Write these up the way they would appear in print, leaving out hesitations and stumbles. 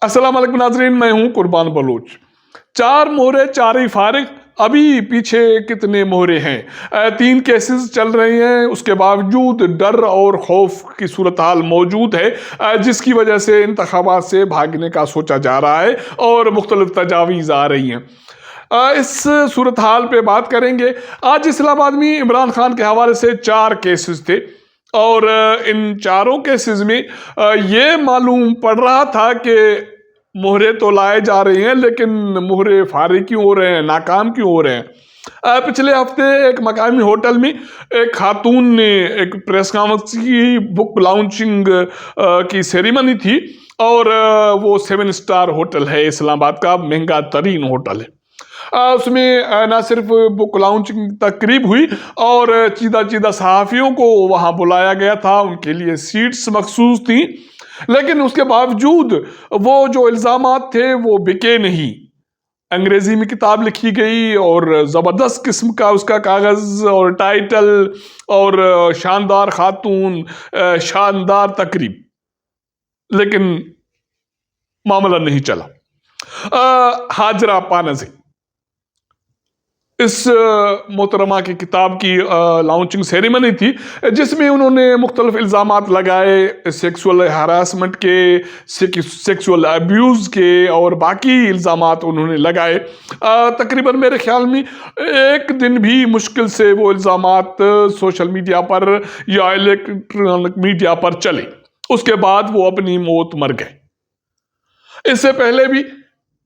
السلام علیکم ناظرین، میں ہوں قربان بلوچ۔ 4 مہرے 4 ہی فارغ، ابھی پیچھے کتنے مہرے ہیں؟ 3 کیسز چل رہے ہیں، اس کے باوجود ڈر اور خوف کی صورتحال موجود ہے، جس کی وجہ سے انتخابات سے بھاگنے کا سوچا جا رہا ہے اور مختلف تجاویز آ رہی ہیں۔ اس صورتحال پہ بات کریں گے۔ آج اسلام آباد میں عمران خان کے حوالے سے 4 کیسز تھے، اور ان 4 کیسز میں یہ معلوم پڑ رہا تھا کہ مہرے تو لائے جا رہے ہیں، لیکن مہرے فارغ کیوں ہو رہے ہیں، ناکام کیوں ہو رہے ہیں۔ پچھلے ہفتے ایک مقامی ہوٹل میں ایک خاتون نے ایک پریس کانفرنس کی، بک لانچنگ کی سیریمنی تھی، اور وہ 7 اسٹار ہوٹل ہے، اسلام آباد کا مہنگا ترین ہوٹل ہے۔ اس میں نہ صرف بک لانچنگ تقریب ہوئی، اور چیدہ صحافیوں کو وہاں بلایا گیا تھا، ان کے لیے سیٹس مخصوص تھیں، لیکن اس کے باوجود وہ جو الزامات تھے وہ بکے نہیں۔ انگریزی میں کتاب لکھی گئی، اور زبردست قسم کا اس کا کاغذ اور ٹائٹل، اور شاندار خاتون، شاندار تقریب، لیکن معاملہ نہیں چلا۔ ہاجرہ پانزی، اس محترمہ کی کتاب کی لانچنگ سیریمنی تھی، جس میں انہوں نے مختلف الزامات لگائے، سیکسول ہراسمنٹ کے، سیکسول ابیوز کے، اور باقی الزامات انہوں نے لگائے۔ تقریباً میرے خیال میں 1 دن بھی مشکل سے وہ الزامات سوشل میڈیا پر یا الیکٹرانک میڈیا پر چلے، اس کے بعد وہ اپنی موت مر گئے۔ اس سے پہلے بھی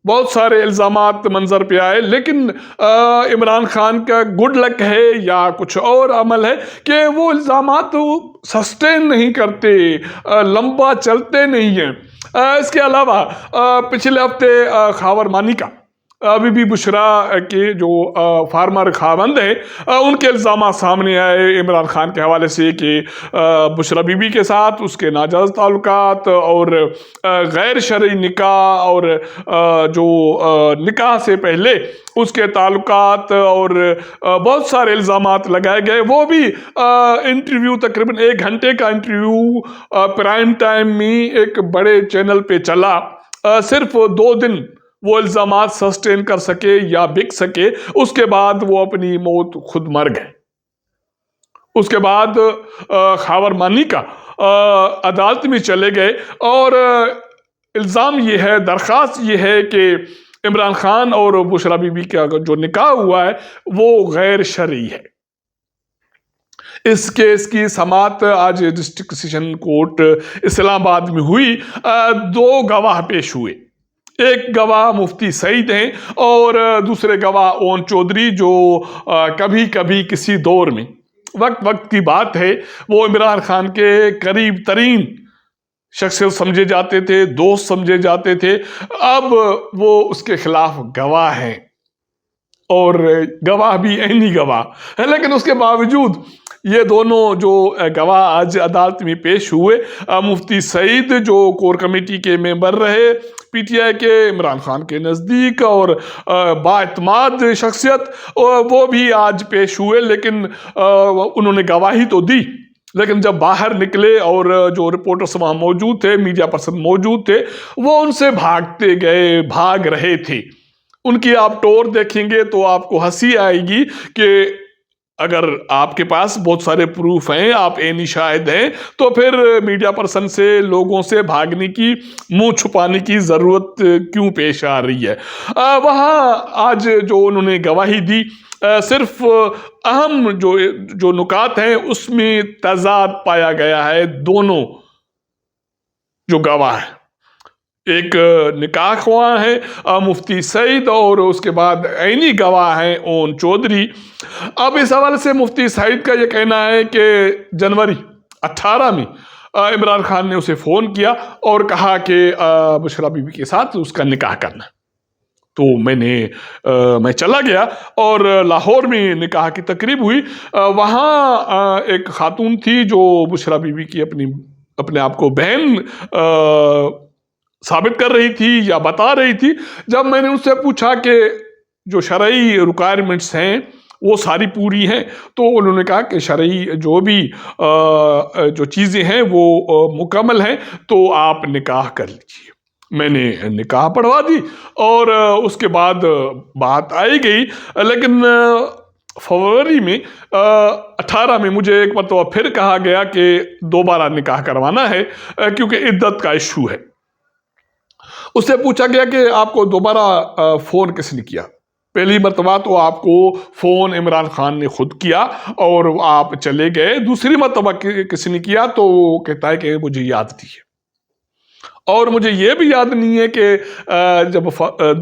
بہت سارے الزامات منظر پہ آئے، لیکن عمران خان کا گڈ لک ہے یا کچھ اور عمل ہے کہ وہ الزامات سسٹین نہیں کرتے، لمبا چلتے نہیں ہیں۔ اس کے علاوہ پچھلے ہفتے خاور مانی کا بی بی بشرا کے جو فارمر خاوند ہیں، ان کے الزامات سامنے آئے عمران خان کے حوالے سے کہ بشرا بی بی کے ساتھ اس کے ناجائز تعلقات، اور غیر شرعی نکاح، اور جو نکاح سے پہلے اس کے تعلقات، اور بہت سارے الزامات لگائے گئے۔ وہ بھی انٹرویو، تقریباً 1 گھنٹے کا انٹرویو پرائم ٹائم میں ایک بڑے چینل پہ چلا۔ صرف 2 دن وہ الزامات سسٹین کر سکے یا بک سکے، اس کے بعد وہ اپنی موت خود مر گئے۔ اس کے بعد خاور مانی کا عدالت میں چلے گئے، اور الزام یہ ہے، درخواست یہ ہے کہ عمران خان اور بشرا بی بی کا جو نکاح ہوا ہے وہ غیر شرعی ہے۔ اس کیس کی سماعت آج ڈسٹرکٹ سیشن کورٹ اسلام آباد میں ہوئی۔ 2 گواہ پیش ہوئے، ایک گواہ مفتی سعید ہیں، اور دوسرے گواہ اون چودھری، جو کبھی کبھی کسی دور میں، وقت کی بات ہے، وہ عمران خان کے قریب ترین شخصیت سمجھے جاتے تھے، دوست سمجھے جاتے تھے۔ اب وہ اس کے خلاف گواہ ہیں، اور گواہ بھی عینی گواہ ہے، لیکن اس کے باوجود یہ دونوں جو گواہ آج عدالت میں پیش ہوئے، مفتی سعید جو کور کمیٹی کے ممبر رہے پی ٹی آئی کے، عمران خان کے نزدیک اور بااعتماد شخصیت، وہ بھی آج پیش ہوئے، لیکن انہوں نے گواہی تو دی، لیکن جب باہر نکلے اور جو رپورٹرز وہاں موجود تھے، میڈیا پرسن موجود تھے، وہ ان سے بھاگ رہے تھے۔ ان کی آپ ٹور دیکھیں گے تو آپ کو ہنسی آئے گی کہ اگر آپ کے پاس بہت سارے پروف ہیں، آپ عینی شاہد ہیں، تو پھر میڈیا پرسن سے، لوگوں سے بھاگنے کی، منہ چھپانے کی ضرورت کیوں پیش آ رہی ہے؟ وہاں آج جو انہوں نے گواہی دی، صرف اہم جو نکات ہیں اس میں تضاد پایا گیا ہے۔ دونوں جو گواہ ہیں، ایک نکاح خواہ ہے مفتی سعید، اور اس کے بعد عینی گواہ ہیں اون چودھری۔ اب اس حوالے سے مفتی سعید کا یہ کہنا ہے کہ جنوری 18 میں عمران خان نے اسے فون کیا اور کہا کہ بشرا بی بی کے ساتھ اس کا نکاح کرنا، تو میں چلا گیا، اور لاہور میں نکاح کی تقریب ہوئی۔ وہاں ایک خاتون تھی جو بشرا بی بی کی اپنے آپ کو بہن ثابت کر رہی تھی یا بتا رہی تھی۔ جب میں نے ان سے پوچھا کہ جو شرعی ریکوائرمنٹس ہیں وہ ساری پوری ہیں، تو انہوں نے کہا کہ شرعی جو بھی جو چیزیں ہیں وہ مکمل ہیں، تو آپ نکاح کر لیجیے۔ میں نے نکاح پڑھوا دی اور اس کے بعد بات آئی گئی، لیکن فروری میں 18 میں مجھے ایک مرتبہ پھر کہا گیا کہ دوبارہ نکاح کروانا ہے کیونکہ عدت کا ایشو ہے۔ اس سے پوچھا گیا کہ آپ کو دوبارہ فون کس نے کیا؟ پہلی مرتبہ تو آپ کو فون عمران خان نے خود کیا اور آپ چلے گئے، دوسری مرتبہ کس نے کیا؟ تو وہ کہتا ہے کہ مجھے یاد نہیں ہے، اور مجھے یہ بھی یاد نہیں ہے کہ جب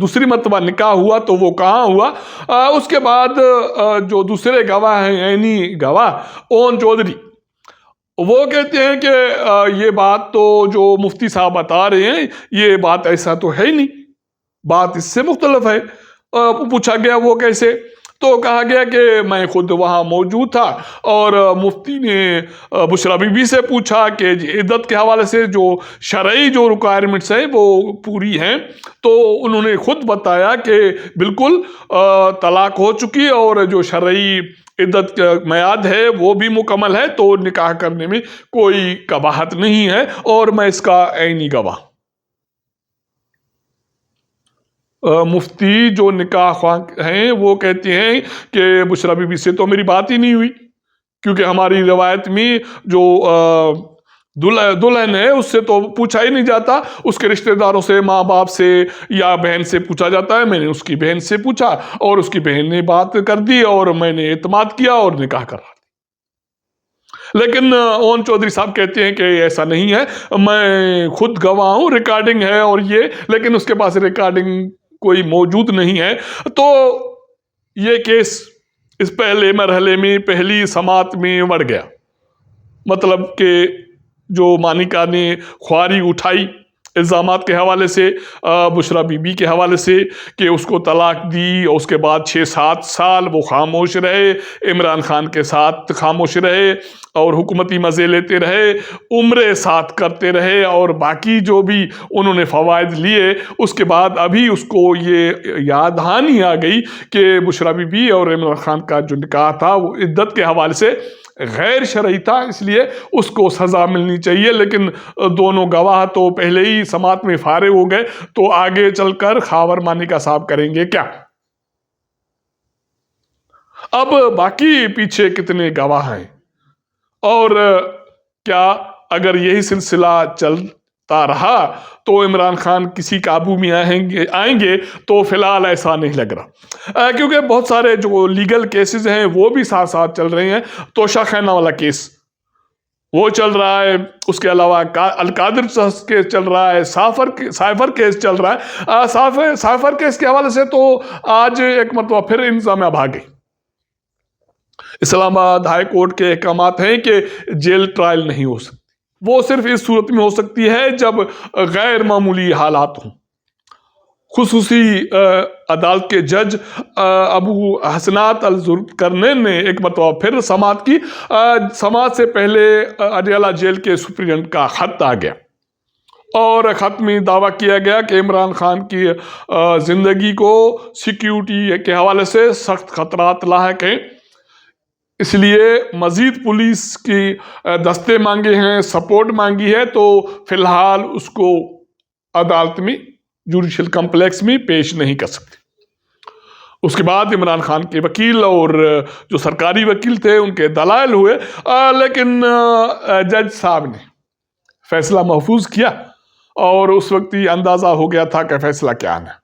دوسری مرتبہ نکاح ہوا تو وہ کہاں ہوا۔ اس کے بعد جو دوسرے گواہ ہیں عینی گواہ اون چودھری، وہ کہتے ہیں کہ یہ بات تو جو مفتی صاحب بتا رہے ہیں یہ بات ایسا تو ہے ہی نہیں، بات اس سے مختلف ہے۔ پوچھا گیا وہ کیسے؟ تو کہا گیا کہ میں خود وہاں موجود تھا اور مفتی نے بشرا بی بی سے پوچھا کہ عدت کے حوالے سے جو شرعی جو ریکوائرمنٹس ہیں وہ پوری ہیں، تو انہوں نے خود بتایا کہ بالکل طلاق ہو چکی اور جو شرعی عدت کا میعاد ہے وہ بھی مکمل ہے، تو نکاح کرنے میں کوئی قباحت نہیں ہے اور میں اس کا عینی گواہ۔ مفتی جو نکاح خواہ ہیں وہ کہتے ہیں کہ بشرا بی بی سے تو میری بات ہی نہیں ہوئی، کیونکہ ہماری روایت میں جو دلہن ہے اس سے تو پوچھا ہی نہیں جاتا، اس کے رشتہ داروں سے، ماں باپ سے یا بہن سے پوچھا جاتا ہے۔ میں نے اس کی بہن سے پوچھا اور اس کی بہن نے بات کر دی اور میں نے اعتماد کیا اور نکاح کرا۔ لیکن اون چودھری صاحب کہتے ہیں کہ ایسا نہیں ہے، میں خود گواہ ہوں، ریکارڈنگ ہے اور یہ، لیکن اس کے پاس ریکارڈنگ کوئی موجود نہیں ہے۔ تو یہ کیس اس پہلے مرحلے میں پہلی سماعت میں بڑھ گیا، مطلب کہ جو مانیکا نے خواری اٹھائی الزامات کے حوالے سے، بشرا بی بی کے حوالے سے کہ اس کو طلاق دی، اور اس کے بعد 6-7 سال وہ خاموش رہے، عمران خان کے ساتھ خاموش رہے اور حکومتی مزے لیتے رہے، عمرے ساتھ کرتے رہے اور باقی جو بھی انہوں نے فوائد لیے، اس کے بعد ابھی اس کو یہ یاد دہانی آ گئی کہ بشرا بی بی اور عمران خان کا جو نکاح تھا وہ عدت کے حوالے سے غیر شرعی تھا، اس لیے اس کو سزا ملنی چاہیے۔ لیکن دونوں گواہ تو پہلے ہی سماعت میں فارغ ہو گئے، تو آگے چل کر خاور مانیکا صاحب کریں گے کیا؟ اب باقی پیچھے کتنے گواہ ہیں، اور کیا اگر یہی سلسلہ چلتا رہا تو عمران خان کسی قابو میں آئیں گے؟ تو فی الحال ایسا نہیں لگ رہا، کیونکہ بہت سارے جو لیگل کیسز ہیں وہ بھی ساتھ ساتھ چل رہے ہیں۔ توشہ خانہ والا کیس وہ چل رہا ہے، اس کے علاوہ القادر کیس چل رہا ہے، سائفر کیس چل رہا ہے۔ سائفر کیس کے حوالے سے تو آج ایک مرتبہ پھر انتظامیہ بھاگ گئی۔ اسلام آباد ہائی کورٹ کے احکامات ہیں کہ جیل ٹرائل نہیں ہو سکتی، وہ صرف اس صورت میں ہو سکتی ہے جب غیر معمولی حالات ہوں۔ خصوصی عدالت کے جج ابو حسنات الذوالقرنین نے ایک مرتبہ پھر سماعت کی۔ سماعت سے پہلے اڈیالہ جیل کے سپرنٹینڈنٹ کا خط آ گیا اور خط میں دعویٰ کیا گیا کہ عمران خان کی زندگی کو سیکیورٹی کے حوالے سے سخت خطرات لاحق ہیں، اس لیے مزید پولیس کی دستے مانگے ہیں، سپورٹ مانگی ہے، تو فی الحال اس کو عدالت میں جوڈیشل کمپلیکس میں پیش نہیں کر سکتے۔ اس کے بعد عمران خان کے وکیل اور جو سرکاری وکیل تھے ان کے دلائل ہوئے، لیکن جج صاحب نے فیصلہ محفوظ کیا اور اس وقت ہی اندازہ ہو گیا تھا کہ فیصلہ کیا آنا ہے۔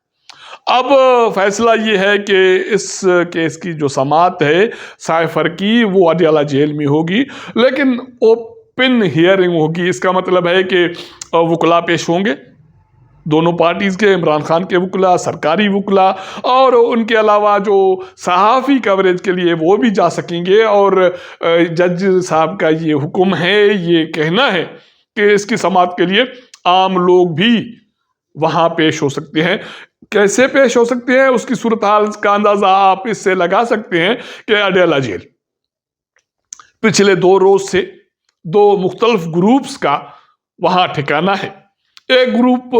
اب فیصلہ یہ ہے کہ اس کیس کی جو سماعت ہے سائفر کی وہ اڈیالہ جیل میں ہوگی، لیکن اوپن ہیئرنگ ہوگی۔ اس کا مطلب ہے کہ وکلاء پیش ہوں گے، دونوں پارٹیز کے، عمران خان کے وکلاء، سرکاری وکلاء، اور ان کے علاوہ جو صحافی کوریج کے لیے وہ بھی جا سکیں گے۔ اور جج صاحب کا یہ حکم ہے، یہ کہنا ہے کہ اس کی سماعت کے لیے عام لوگ بھی وہاں پیش ہو سکتے ہیں۔ کیسے پیش ہو سکتے ہیں؟ اس کی صورتحال کا اندازہ آپ اس سے لگا سکتے ہیں کہ اڈیالہ جیل پچھلے 2 روز سے 2 مختلف گروپس کا وہاں ٹھکانہ ہے۔ ایک گروپ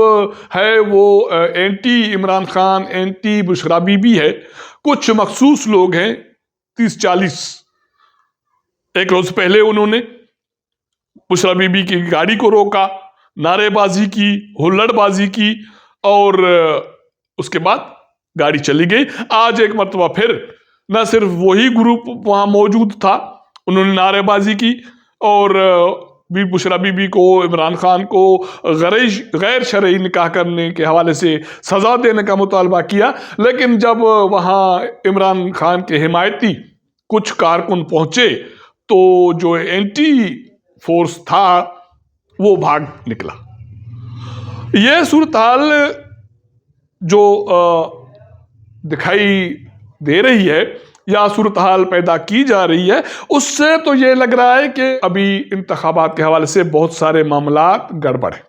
ہے وہ anti Imran Khan, anti Bushra Bibi ہے. کچھ مخصوص لوگ ہیں 30-40. ایک روز پہلے انہوں نے بشرا بی بی کی گاڑی کو روکا، نعرے بازی کی، ہلڑ بازی کی، اور اس کے بعد گاڑی چلی گئی. آج ایک مرتبہ پھر نہ صرف وہی گروپ وہاں موجود تھا، انہوں نے نعرے بازی کی اور بشرا بی بی کو، عمران خان کو غیر شرعی نکاح کرنے کے حوالے سے سزا دینے کا مطالبہ کیا. لیکن جب وہاں عمران خان کے حمایتی کچھ کارکن پہنچے تو جو اینٹی فورس تھا وہ بھاگ نکلا. یہ صورتحال جو دکھائی دے رہی ہے یا صورتحال پیدا کی جا رہی ہے، اس سے تو یہ لگ رہا ہے کہ ابھی انتخابات کے حوالے سے بہت سارے معاملات گڑبڑ ہیں.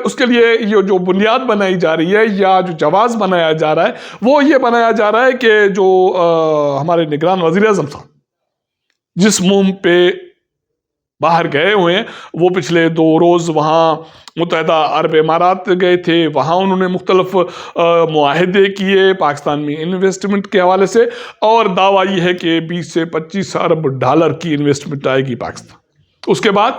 اس کے لیے یہ جو بنیاد بنائی جا رہی ہے یا جو جواز بنایا جا رہا ہے وہ یہ بنایا جا رہا ہے کہ جو ہمارے نگران وزیر اعظم صاحب جس مہم پہ باہر گئے ہوئے ہیں، وہ پچھلے 2 روز وہاں متحدہ عرب امارات گئے تھے. وہاں انہوں نے مختلف معاہدے کیے پاکستان میں انویسٹمنٹ کے حوالے سے، اور دعویٰ یہ ہے کہ 20 سے 25 ارب ڈالر کی انویسٹمنٹ آئے گی پاکستان. اس کے بعد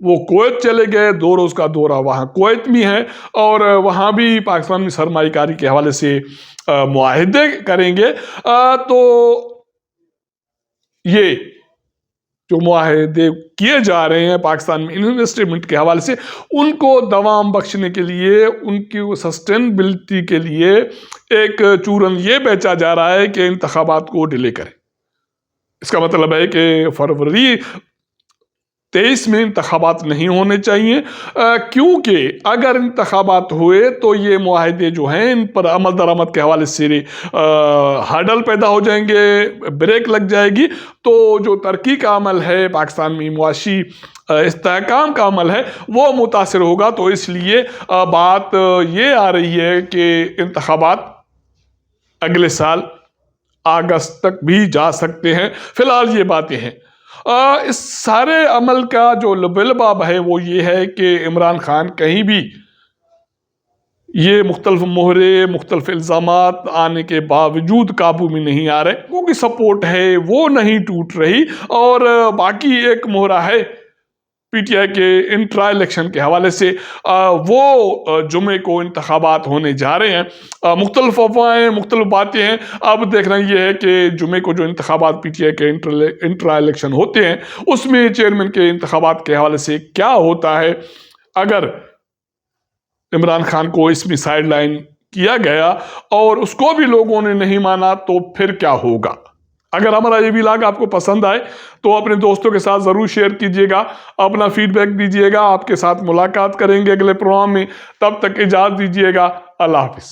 وہ کویت چلے گئے، 2 روز کا دورہ وہاں کویت میں ہے، اور وہاں بھی پاکستان میں سرمایہ کاری کے حوالے سے معاہدے کریں گے. تو یہ جو معاہدے کیے جا رہے ہیں پاکستان میں انویسٹمنٹ کے حوالے سے، ان کو دوام بخشنے کے لیے، ان کی سسٹینبلٹی کے لیے ایک چورن یہ بیچا جا رہا ہے کہ انتخابات کو ڈیلے کریں. اس کا مطلب ہے کہ فروری 23 میں انتخابات نہیں ہونے چاہیے، کیونکہ اگر انتخابات ہوئے تو یہ معاہدے جو ہیں ان پر عمل درآمد کے حوالے سے ہرڈل پیدا ہو جائیں گے، بریک لگ جائے گی. تو جو ترقی کا عمل ہے پاکستان میں، معاشی استحکام کا عمل ہے، وہ متاثر ہوگا. تو اس لیے بات یہ آ رہی ہے کہ انتخابات اگلے سال اگست تک بھی جا سکتے ہیں. فی الحال یہ باتیں ہیں. اس سارے عمل کا جو لباب ہے وہ یہ ہے کہ عمران خان کہیں بھی یہ مختلف مہرے، مختلف الزامات آنے کے باوجود قابو میں نہیں آ رہے. وہ کی سپورٹ ہے وہ نہیں ٹوٹ رہی. اور باقی ایک مہرہ ہے پی ٹی آئی کے انٹرا الیکشن کے حوالے سے، وہ جمعے کو انتخابات ہونے جا رہے ہیں. مختلف افواہیں، مختلف باتیں ہیں. اب دیکھنا یہ ہے کہ جمعے کو جو انتخابات پی ٹی آئی کے انٹرا الیکشن ہوتے ہیں اس میں چیئرمین کے انتخابات کے حوالے سے کیا ہوتا ہے. اگر عمران خان کو اس میں سائیڈ لائن کیا گیا اور اس کو بھی لوگوں نے نہیں مانا تو پھر کیا ہوگا. اگر ہمارا یہ ولاگ آپ کو پسند آئے تو اپنے دوستوں کے ساتھ ضرور شیئر کیجئے گا، اپنا فیڈ بیک دیجئے گا. آپ کے ساتھ ملاقات کریں گے اگلے پروگرام میں. تب تک اجازت دیجئے گا. اللہ حافظ.